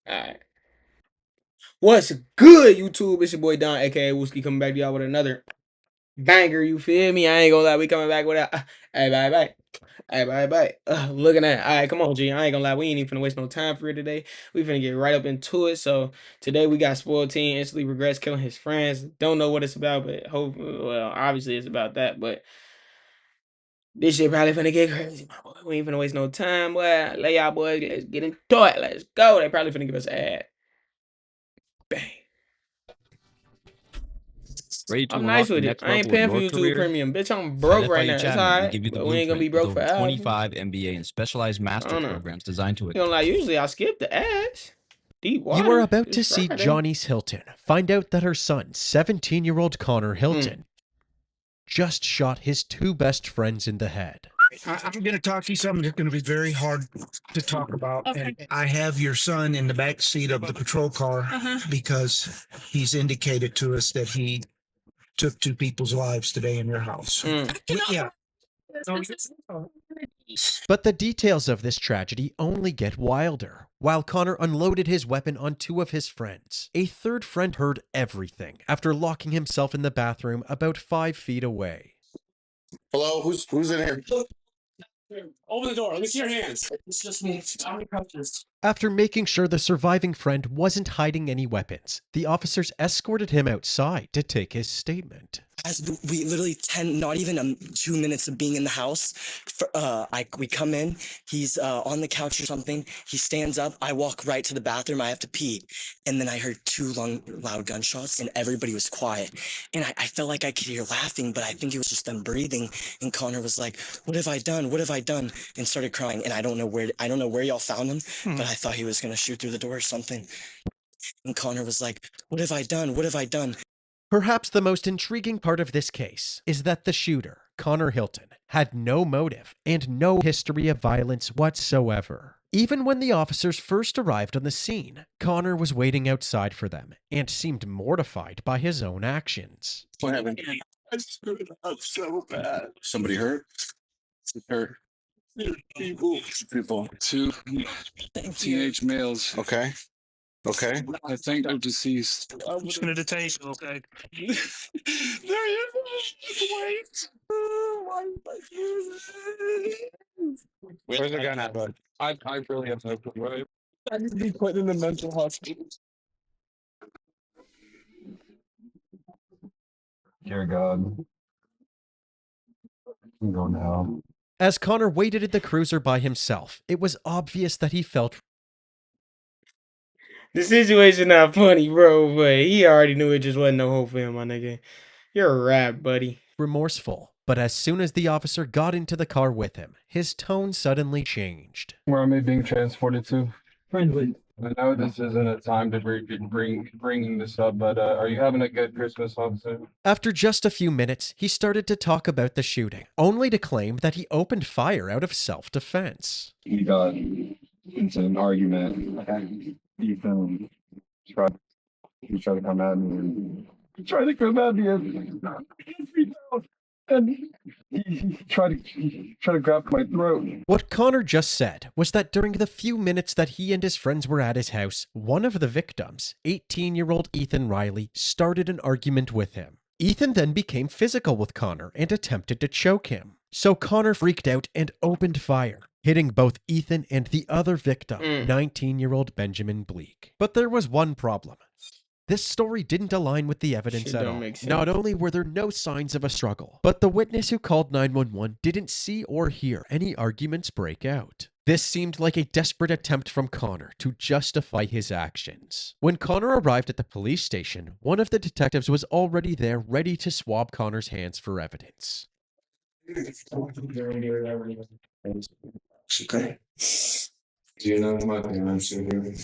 Alright. What's good, YouTube? It's your boy Don, aka Wooski, coming back to y'all with another banger. You feel me? I ain't gonna lie, we coming back with a hey bye bye. Hey bye bye. Looking at alright, come on, G. I ain't gonna lie, we ain't even finna waste no time for it today. We finna get right up into it. So today we got spoiled teen instantly regrets killing his friends. Don't know what it's about, but hope well, obviously it's about that, but this shit probably finna get crazy, my boy. We ain't finna waste no time, boy. Lay y'all boys, let's get into it. Let's go. They probably finna give us an ad. Bang. Ready to I'm unlock nice the with it. next I ain't level of paying for your YouTube career? Premium. Bitch, I'm At broke right FIU now. It's Chapman, we alright. give you the But we ain't gonna be blueprint with broke over forever. 25 MBA and specialized I master don't know. programs designed to You know, like usually I skip the ads. Deep You are water. about It's to see Friday. Johnny's Hilton find out that her son, 17-year-old Connor Hmm. Hilton, just shot his two best friends in the head. I'm going to talk to you something that's going to be very hard to talk about. Okay. And I have your son in the back seat of the patrol car because he's indicated to us that he took two people's lives today in your house. Yeah. But the details of this tragedy only get wilder. While Connor unloaded his weapon on two of his friends, a third friend heard everything after locking himself in the bathroom about 5 feet away. Hello, who's in here? Open the door. Let me see your hands. It's just me. How many crutches? After making sure the surviving friend wasn't hiding any weapons, the officers escorted him outside to take his statement. As we literally 10, not even 2 minutes of being in the house, we come in, he's on the couch or something, he stands up, I walk right to the bathroom, I have to pee, and then I heard two loud gunshots, and everybody was quiet, and I felt like I could hear laughing, but I think it was just them breathing, and Connor was like, what have I done, what have I done, and started crying, and I don't know where y'all found him, but I thought he was gonna shoot through the door or something, and Connor was like, what have I done, what have I done? Perhaps the most intriguing part of this case is that the shooter, Connor Hilton, had no motive and no history of violence whatsoever. Even when the officers first arrived on the scene, Connor was waiting outside for them and seemed mortified by his own actions. What happened? I screwed up so bad. Somebody hurt? Hurt. People. Two teenage males. Okay. Okay. I think they're deceased. I'm just gonna detain you, okay? There you go. Wait. Where's the gun at, bud? I really have no clue. Right? I need to be put in the mental hospital. Dear God. I'm going now. As Connor waited at the cruiser by himself, it was obvious that he felt The situation not funny, bro, but he already knew it just wasn't no hope for him, my nigga. You're a rap, buddy. remorseful. But as soon as the officer got into the car with him, his tone suddenly changed. Where am I being transported to? Friendly. I know this isn't a time to bringing this up, but are you having a good Christmas, officer? After just a few minutes, he started to talk about the shooting, only to claim that he opened fire out of self-defense. We got into an argument. Ethan tried, he tried to come at me and he tried to grab my throat. What Connor just said was that during the few minutes that he and his friends were at his house, one of the victims, 18-year-old Ethan Riley, started an argument with him. Ethan then became physical with Connor and attempted to choke him. So Connor freaked out and opened fire, hitting both Ethan and the other victim, 19-year-old Benjamin Bleak. But there was one problem. This story didn't align with the evidence Shit at don't all. make sense. Not only were there no signs of a struggle, but the witness who called 911 didn't see or hear any arguments break out. This seemed like a desperate attempt from Connor to justify his actions. When Connor arrived at the police station, one of the detectives was already there ready to swab Connor's hands for evidence. Okay. Do you know my parents are here?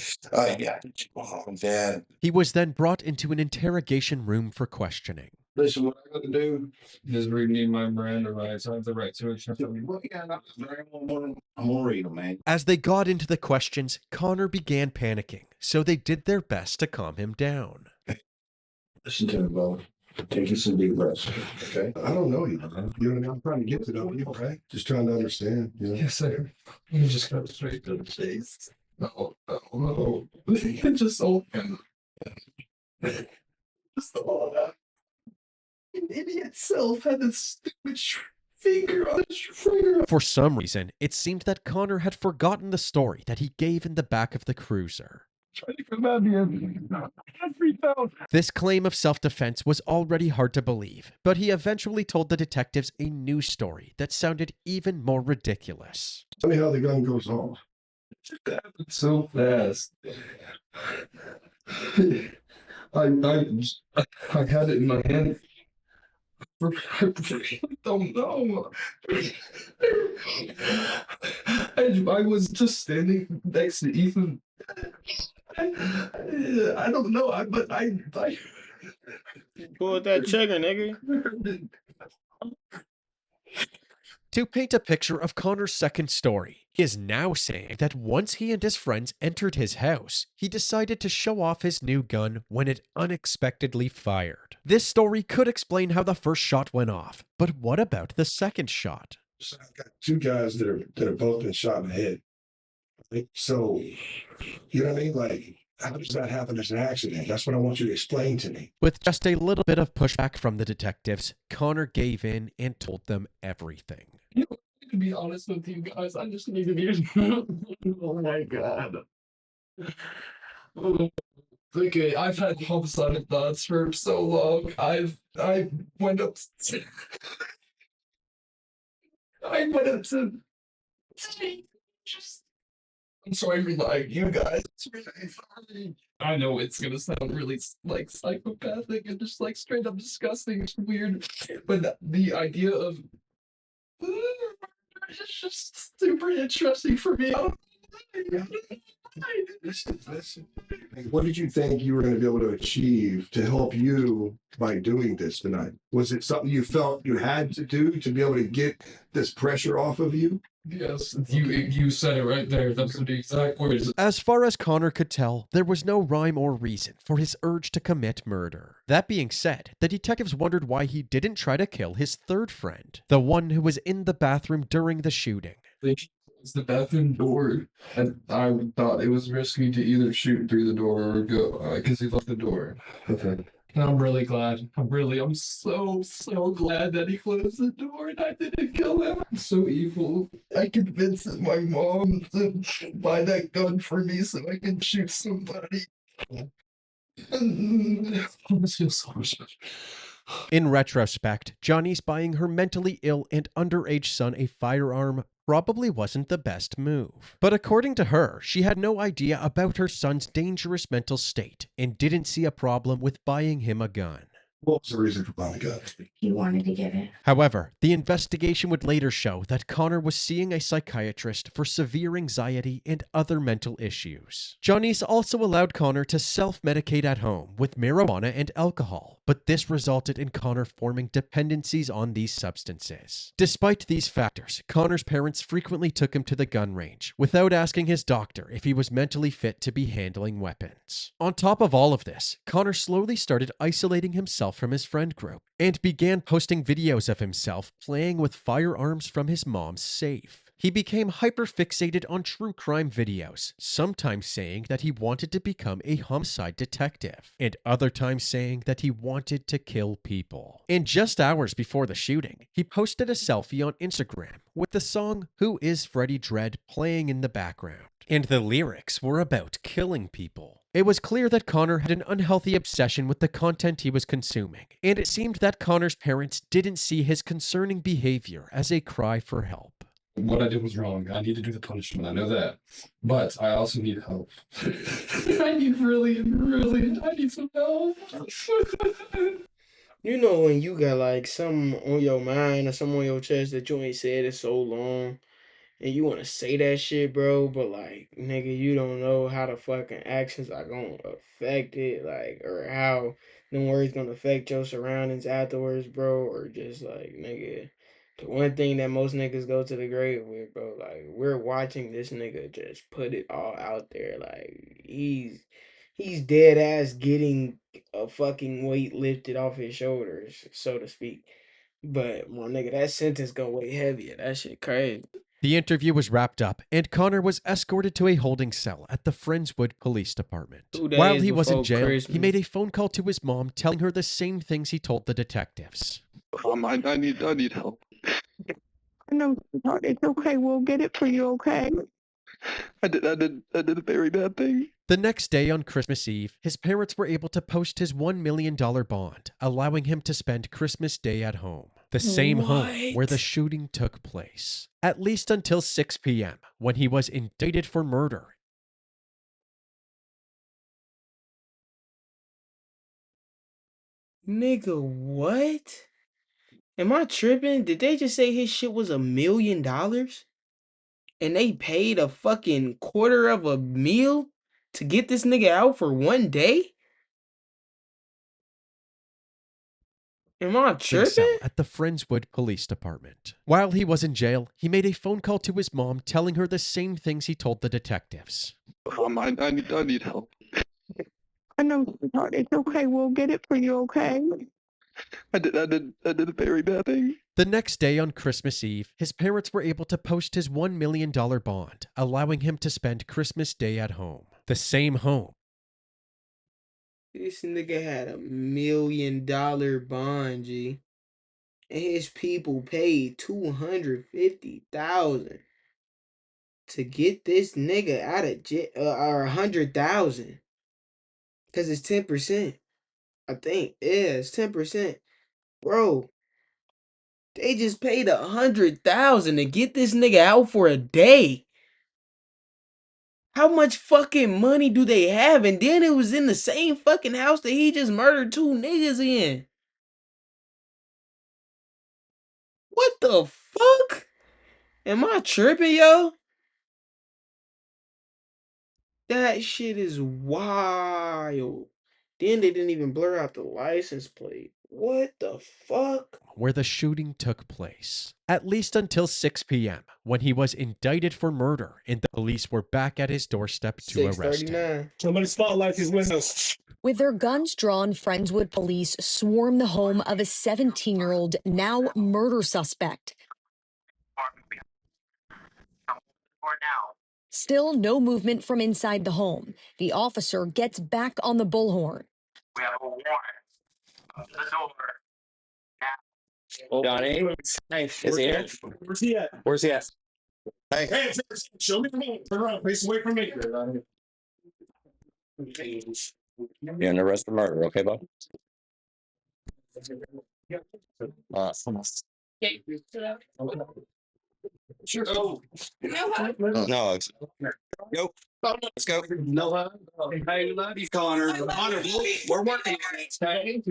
Yeah. Mom and Dad. He was then brought into an interrogation room for questioning. Listen, what I gotta do? Just read me my Miranda rights. I have the right to accept them. Well, yeah, I'm gonna read them, man. As they got into the questions, Connor began panicking, so they did their best to calm him down. Listen to me, Bo. Take some deep breaths, okay? I don't know you, man. You know what I mean? I'm trying to get to know you, okay? Just trying to understand, you know? Yes, sir. You just go straight to the chase. No, no, no. Just all, just all that. Idiot self had this stupid finger on his trigger. For some reason, it seemed that Connor had forgotten the story that he gave in the back of the cruiser. Trying to come out here. I freaked out. This claim of self-defense was already hard to believe, but he eventually told the detectives a new story that sounded even more ridiculous. Tell me how the gun goes off. It happened so fast. I had it in my hand. I really don't know. I was just standing next to Ethan. I don't know. But I Pull that trigger, nigga. To paint a picture of Connor's second story, he is now saying that once he and his friends entered his house, he decided to show off his new gun when it unexpectedly fired. This story could explain how the first shot went off, but what about the second shot? So I've got two guys that are both been shot in the head. So, you know what I mean? Like, how does that happen as an accident? That's what I want you to explain to me. With just a little bit of pushback from the detectives, Connor gave in and told them everything. You know, to be honest with you guys, I just need to be. Oh my god. Okay, I've had homicidal thoughts for so long. I went up. I went up to. Just. I'm sorry for lying, you guys. I know it's gonna sound really like psychopathic and just like straight up disgusting. It's weird, but the idea of it's just super interesting for me. Listen. What did you think you were going to be able to achieve to help you by doing this tonight? Was it something you felt you had to do to be able to get this pressure off of you? Yes, you said it right there. Those are the exact words. As far as Connor could tell, there was no rhyme or reason for his urge to commit murder. That being said, the detectives wondered why he didn't try to kill his third friend, the one who was in the bathroom during the shooting. It's the bathroom door, and I thought it was risky to either shoot through the door or go because he left the door. Okay. And I'm really glad. I'm so glad that he closed the door and I didn't kill him. I'm so evil. I convinced my mom to buy that gun for me so I can shoot somebody. This feels so much better. In retrospect, Johnny's buying her mentally ill and underage son a firearm probably wasn't the best move. But according to her, she had no idea about her son's dangerous mental state and didn't see a problem with buying him a gun. What was the reason for buying a gun? He wanted to get it. However, the investigation would later show that Connor was seeing a psychiatrist for severe anxiety and other mental issues. Johnny's also allowed Connor to self-medicate at home with marijuana and alcohol, but this resulted in Connor forming dependencies on these substances. Despite these factors, Connor's parents frequently took him to the gun range without asking his doctor if he was mentally fit to be handling weapons. On top of all of this, Connor slowly started isolating himself from his friend group and began posting videos of himself playing with firearms from his mom's safe. He became hyperfixated on true crime videos, sometimes saying that he wanted to become a homicide detective, and other times saying that he wanted to kill people. And just hours before the shooting, he posted a selfie on Instagram with the song Who is Freddie Dredd playing in the background. And the lyrics were about killing people. It was clear that Connor had an unhealthy obsession with the content he was consuming, and it seemed that Connor's parents didn't see his concerning behavior as a cry for help. What I did was wrong. I need to do the punishment. I know that. But I also need help. I need some help. You know when you got like something on your mind or something on your chest that you ain't said in so long, and you want to say that shit, bro, but like, nigga, you don't know how the fucking actions are gonna affect it, like, or how them words gonna affect your surroundings afterwards, bro, or just like, nigga, the one thing that most niggas go to the grave with, bro, like, we're watching this nigga just put it all out there, like, he's dead ass getting a fucking weight lifted off his shoulders, so to speak. But my nigga, that sentence go way heavier. That shit crazy. The interview was wrapped up, and Connor was escorted to a holding cell at the Friendswood Police Department. 2 While days he was in before jail, he Christmas. made a phone call to his mom telling her the same things he told the detectives. Mom, I need help. No, sweetheart, it's okay. We'll get it for you, okay? I did a very bad thing. The next day on Christmas Eve, his parents were able to post his $1 million bond, allowing him to spend Christmas Day at home. The same home where the What? shooting took place. At least until 6 p.m., when he was indicted for murder. Nigga, what? Am I tripping? Did they just say his shit was $1 million? And they paid a fucking quarter of a meal to get this nigga out for 1 day? Am I tripping? Cell at the Friendswood Police Department. While he was in jail, he made a phone call to his mom telling her the same things he told the detectives. Mom, I need help. No, sweetheart, it's okay. We'll get it for you, okay? I did a very bad thing. The next day on Christmas Eve, his parents were able to post his $1 million bond, allowing him to spend Christmas Day at home. The same home. This nigga had $1 million bond, G. And his people paid $250,000 to get this nigga out of jail, or 100,000. Cause it's 10%. I think. Yeah, it's 10%. Bro, they just paid 100,000 to get this nigga out for a day. How much fucking money do they have? And then it was in the same fucking house that he just murdered 2 niggas in. What the fuck? Am I tripping, yo? That shit is wild. Then they didn't even blur out the license plate. What the fuck? Where the shooting took place. At least until 6 p.m., when he was indicted for murder and the police were back at his doorstep to arrest him. 639. Somebody spotlight these windows. With their guns drawn, Friendswood police swarm the home of a 17-year-old, now murder suspect. Still no movement from inside the home. The officer gets back on the bullhorn. We have a warrant. Open the door. Johnny, Hey, is he here? Where's he at? Where's he at? Hey, show me the man. Turn around. Face away from me. You're under arrest for murder, okay, bud? Sure. Oh. No, go. Let's go. No, hey, love you, Connor. Connor, we're working on it. Okay?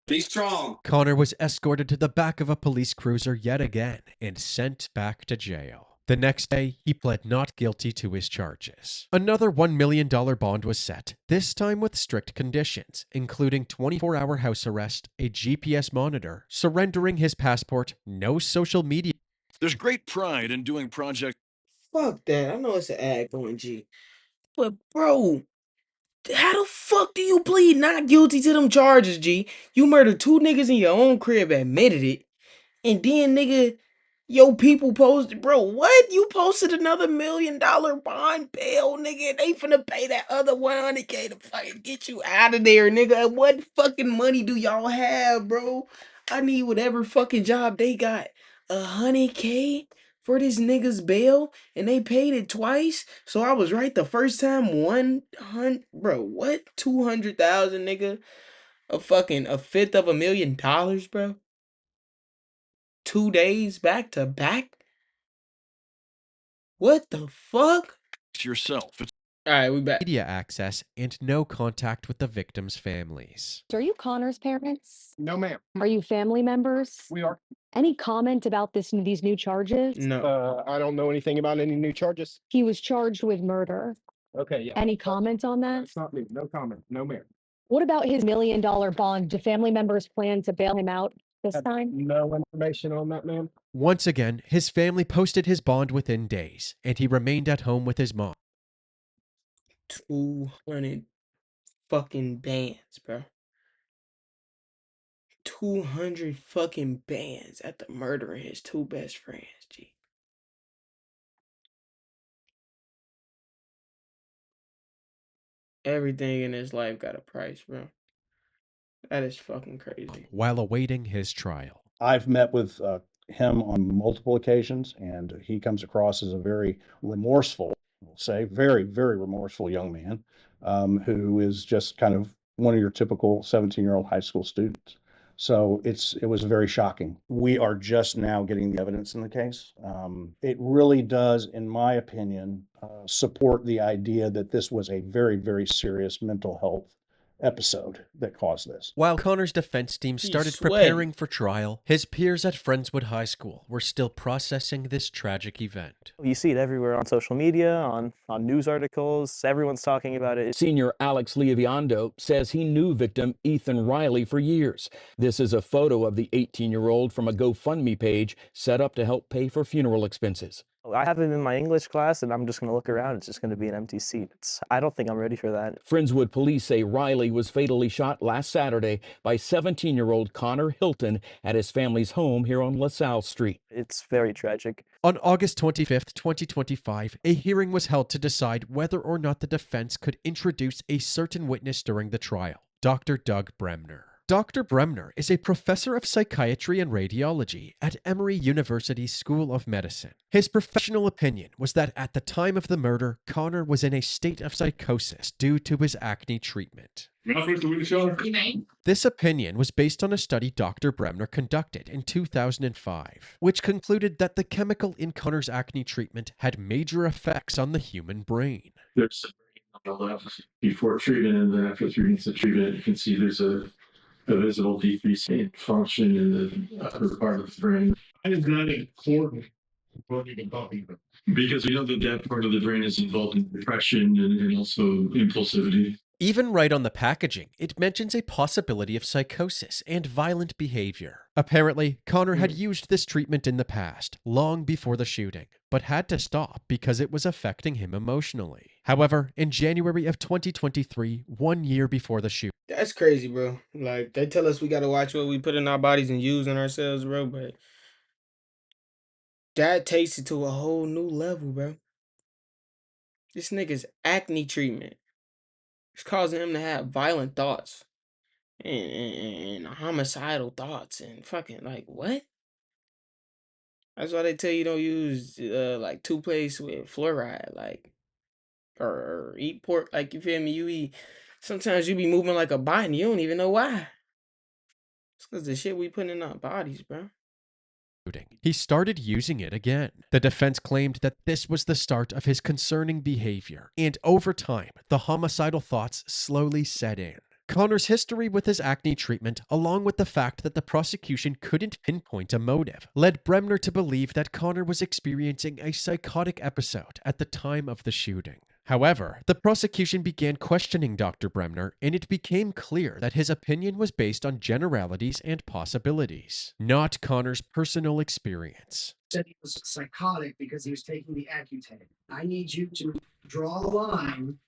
Be strong. Connor was escorted to the back of a police cruiser yet again and sent back to jail. The next day, he pled not guilty to his charges. Another $1 million bond was set, this time with strict conditions, including 24-hour house arrest, a GPS monitor, surrendering his passport, no social media. There's great pride in doing projects. Fuck that. I know it's an ad going, G. But, bro, how the fuck do you plead not guilty to them charges, G? You murdered 2 niggas in your own crib, admitted it. And then, nigga, yo, people posted, bro, what? You posted another $1 million bond bail, nigga. They finna pay that other 100K to fucking get you out of there, nigga. What fucking money do y'all have, bro? I need whatever fucking job they got. 100K for this nigga's bail, and they paid it twice. So I was right the first time. 100, bro. What? 200,000, nigga. A fifth of $1 million, bro. 2 days back to back? What the fuck? Yourself. All right, we back. Media access and no contact with the victims' families. Are you Connor's parents? No, ma'am. Are you family members? We are. Any comment about these new charges? No. I don't know anything about any new charges. He was charged with murder. Okay, yeah. Any comment on that? That's not me. No comment. No, ma'am. What about his $1 million bond? Do family members plan to bail him out this Have time? no information on that, ma'am. Once again, his family posted his bond within days, and he remained at home with his mom. 200 fucking bands, bro. 200 fucking bands after murdering his 2 best friends, G. Everything in his life got a price, bro. That is fucking crazy. While awaiting his trial. I've met with him on multiple occasions, and he comes across as a very remorseful, we'll say, very, very remorseful young man who is just kind of one of your typical 17-year-old high school students. So it was very shocking. We are just now getting the evidence in the case. It really does, in my opinion, support the idea that this was a very, very serious mental health episode that caused this. While Connor's defense team started preparing for trial, his peers at Friendswood High School were still processing this tragic event. You see it everywhere on social media, on news articles. Everyone's talking about it. Senior Alex Liaviondo says he knew victim Ethan Riley for years. This is a photo of the 18-year-old from a GoFundMe page set up to help pay for funeral expenses. I have him in my English class, and I'm just going to look around. It's just going to be an empty seat. I don't think I'm ready for that. Friendswood police say Riley was fatally shot last Saturday by 17-year-old Connor Hilton at his family's home here on LaSalle Street. It's very tragic. On August 25th, 2025, a hearing was held to decide whether or not the defense could introduce a certain witness during the trial, Dr. Doug Bremner. Dr. Bremner is a professor of psychiatry and radiology at Emory University School of Medicine. His professional opinion was that at the time of the murder, Connor was in a state of psychosis due to his acne treatment. This opinion was based on a study Dr. Bremner conducted in 2005, which concluded that the chemical in Connor's acne treatment had major effects on the human brain. There's on the left before treatment, and then after 3 weeks of treatment, you can see there's a visible decrease in function in the upper part of the brain. Why is that important? What you can talk about? Because we know that part of the brain is involved in depression and also impulsivity. Even right on the packaging, it mentions a possibility of psychosis and violent behavior. Apparently, Connor had used this treatment in the past, long before the shooting, but had to stop because it was affecting him emotionally. However, in January of 2023, 1 year before the shooting, That's crazy, bro. Like, they tell us we gotta watch what we put in our bodies and use on ourselves, bro, but that takes it to a whole new level, bro. This nigga's acne treatment is causing him to have violent thoughts and homicidal thoughts and fucking, like, what? That's why they tell you don't use, like, toothpaste with fluoride, like, or eat pork, like, you feel me? Sometimes you be moving like a bot and you don't even know why. It's because the shit we put in our bodies, bro. he started using it again. The defense claimed that this was the start of his concerning behavior, and over time, the homicidal thoughts slowly set in. Connor's history with his acne treatment, along with the fact that the prosecution couldn't pinpoint a motive, led Bremner to believe that Connor was experiencing a psychotic episode at the time of the shooting. However, the prosecution began questioning Dr. Bremner, and it became clear that his opinion was based on generalities and possibilities, not Connor's personal experience. Said he was psychotic because he was taking the Accutane. I need you to draw a line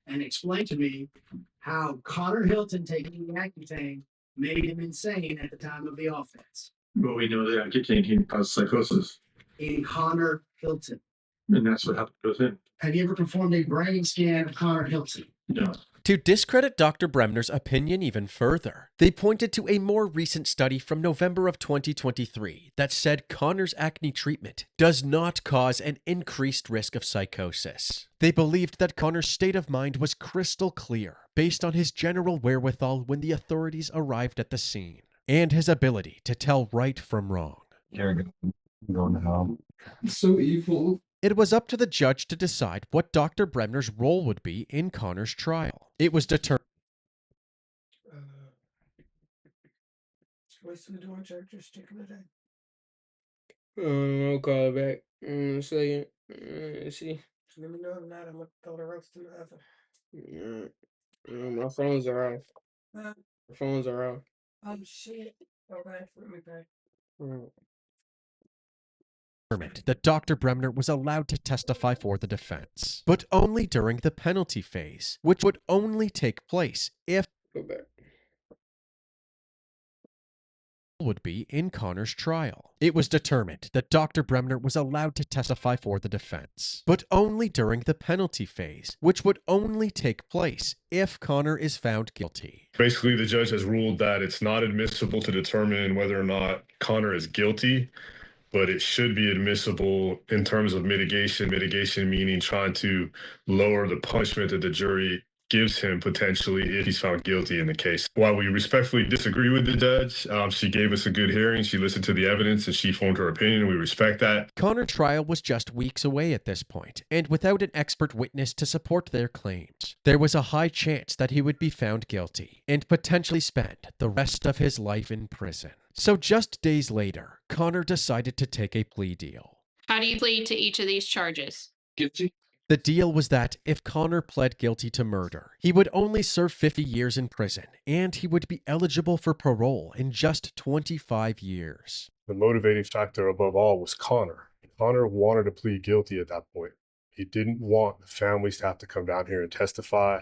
and explain to me how Connor Hilton taking the Accutane made him insane at the time of the offense. But we know that Accutane can cause psychosis. In Connor Hilton. And that's what happened with him. Have you ever performed a brain scan of Connor Hilton? No. To discredit Dr. Bremner's opinion even further, they pointed to a more recent study from November of 2023 that said Connor's acne treatment does not cause an increased risk of psychosis. They believed that Connor's state of mind was crystal clear based on his general wherewithal when the authorities arrived at the scene, and his ability to tell right from wrong. Going to hell. So evil. It was up to the judge to decide what Dr. Bremner's role would be in Connor's trial. It was determined. I'll call it back in a second. Let's see. Let me know if not, I'm gonna throw the roast in the oven. My phones are off. My phones are off. Oh shit. Okay, let me back. That Dr. Bremner was allowed to testify for the defense, but only during the penalty phase, which would only take place if would be in Connor's trial. It was determined that Dr. Bremner was allowed to testify for the defense, but only during the penalty phase, which would only take place if Connor is found guilty. Basically, the judge has ruled that it's not admissible to determine whether or not Connor is guilty, but it should be admissible in terms of mitigation. Mitigation meaning trying to lower the punishment that the jury gives him potentially if he's found guilty in the case. While we respectfully disagree with the judge, she gave us a good hearing. She listened to the evidence and she formed her opinion. We respect that. Connor's trial was just weeks away at this point, and without an expert witness to support their claims, there was a high chance that he would be found guilty and potentially spend the rest of his life in prison. So just days later, Connor decided to take a plea deal. How do you plead to each of these charges? Guilty. The deal was that if Connor pled guilty to murder, he would only serve 50 years in prison, and he would be eligible for parole in just 25 years. The motivating factor above all was Connor. Connor wanted to plead guilty at that point. He didn't want the families to have to come down here and testify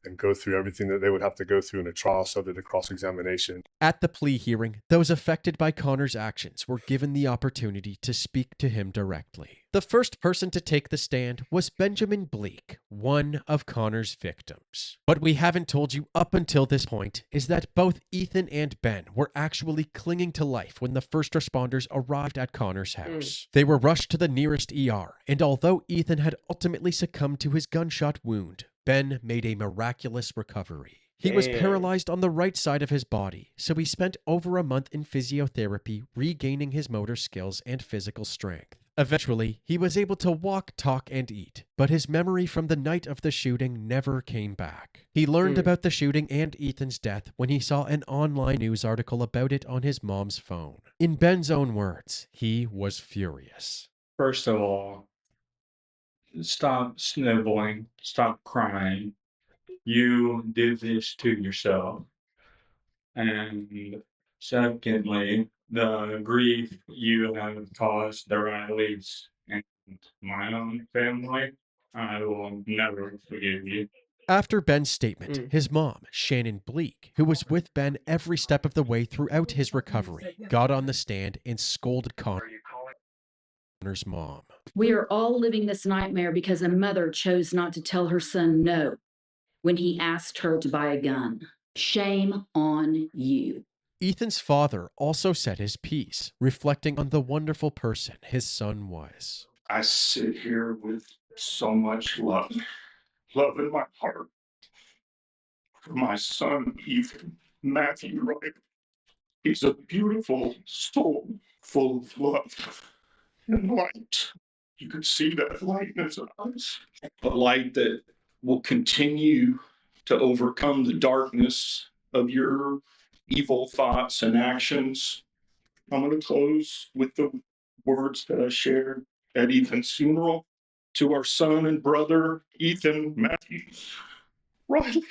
and go through everything that they would have to go through in a trial subject to cross-examination. At the plea hearing, those affected by Connor's actions were given the opportunity to speak to him directly. The first person to take the stand was Benjamin Bleak, one of Connor's victims. What we haven't told you up until this point is that both Ethan and Ben were actually clinging to life when the first responders arrived at Connor's house. They were rushed to the nearest ER, and although Ethan had ultimately succumbed to his gunshot wound, Ben made a miraculous recovery. He was paralyzed on the right side of his body, so he spent over a month in physiotherapy regaining his motor skills and physical strength. Eventually, he was able to walk, talk, and eat, but his memory from the night of the shooting never came back. He learned about the shooting and Ethan's death when he saw an online news article about it on his mom's phone. In Ben's own words, he was furious. First of all, stop sniveling, stop crying. You did this to yourself. And secondly, the grief you have caused the Rileys and my own family, I will never forgive you. After Ben's statement, his mom, Shannon Bleak, who was with Ben every step of the way throughout his recovery, got on the stand and scolded Connor's mom. We are all living this nightmare because a mother chose not to tell her son no when he asked her to buy a gun. Shame on you. Ethan's father also said his piece, reflecting on the wonderful person his son was. I sit here with so much love in my heart for my son, Ethan Matthew Wright. He's a beautiful soul full of love and light. You can see that light in his eyes. A light that will continue to overcome the darkness of your evil thoughts and actions. I'm going to close with the words that I shared at Ethan's funeral. To our son and brother, Ethan Matthews Riley,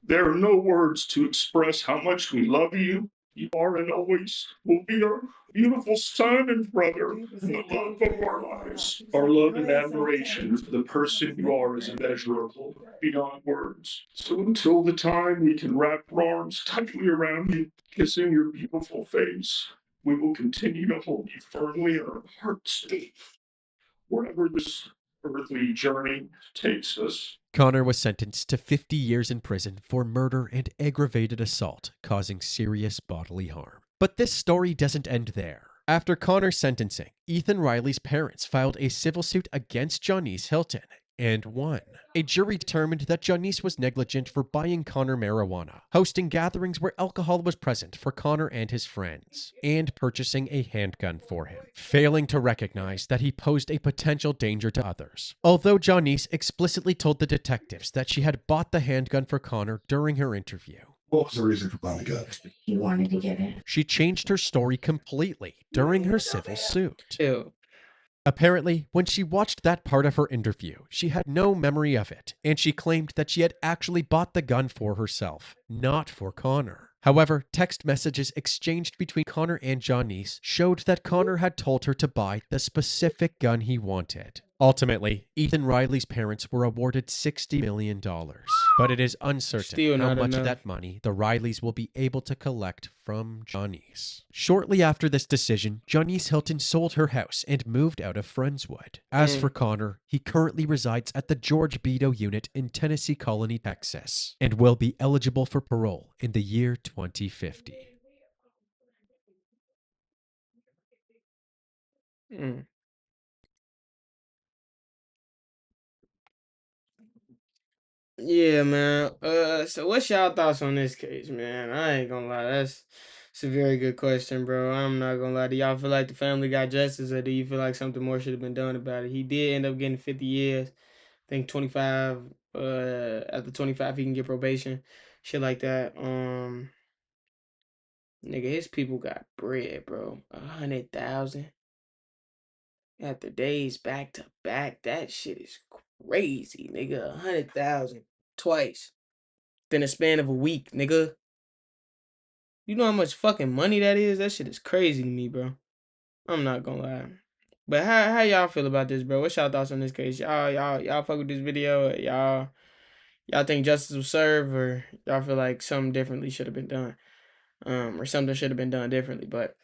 there are no words to express how much we love you. You are and always will be our beautiful son and brother, and the love of our lives. Our love and admiration for the person you are is immeasurable beyond words. So until the time we can wrap our arms tightly around you, kissing your beautiful face, we will continue to hold you firmly in our hearts, wherever this earthly journey takes us. Connor was sentenced to 50 years in prison for murder and aggravated assault, causing serious bodily harm. But this story doesn't end there. After Connor's sentencing, Ethan Riley's parents filed a civil suit against Johnese Hilton and won. A jury determined that Johnese was negligent for buying Connor marijuana, hosting gatherings where alcohol was present for Connor and his friends, and purchasing a handgun for him, failing to recognize that he posed a potential danger to others. Although Johnese explicitly told the detectives that she had bought the handgun for Connor during her interview. What was the reason for buying the gun? He wanted to get it. She changed her story completely during her civil suit. Ew. Apparently, when she watched that part of her interview, she had no memory of it, and she claimed that she had actually bought the gun for herself, not for Connor. However, text messages exchanged between Connor and Johnese showed that Connor had told her to buy the specific gun he wanted. Ultimately, Ethan Riley's parents were awarded $60 million, but it is uncertain Still how not much of enough. that money the Rileys will be able to collect from Janice. Shortly after this decision, Janice Hilton sold her house and moved out of Friendswood. As for Connor, he currently resides at the George Beto unit in Tennessee Colony, Texas, and will be eligible for parole in the year 2050. Mm. Yeah, man. So what's y'all thoughts on this case, man? I ain't gonna lie, it's a very good question, bro. I'm not gonna lie. Do y'all feel like the family got justice, or do you feel like something more should have been done about it? He did end up getting 50 years. I think 25. After 25, he can get probation, shit like that. Nigga, his people got bread, bro. 100,000 after days back to back. That shit is crazy, nigga. 100,000 twice. Within a span of a week, nigga. You know how much fucking money that is? That shit is crazy to me, bro. I'm not gonna lie. But how y'all feel about this, bro? What's y'all thoughts on this case? Y'all fuck with this video? Y'all think justice was served, or y'all feel like something differently should have been done? Or something should have been done differently. But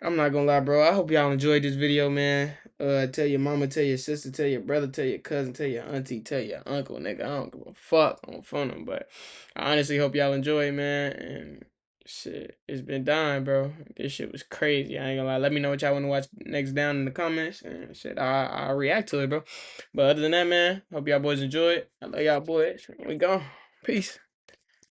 I'm not gonna lie, bro. I hope y'all enjoyed this video, man. Tell your mama, tell your sister, tell your brother, tell your cousin, tell your auntie, tell your uncle, nigga. I don't give a fuck on phone them, but I honestly hope y'all enjoy, man. And shit, it's been dying, bro. This shit was crazy. I ain't gonna lie. Let me know what y'all want to watch next down in the comments, and shit, I'll react to it, bro. But other than that, man, hope y'all boys enjoy it. I love y'all boys. We go. Peace.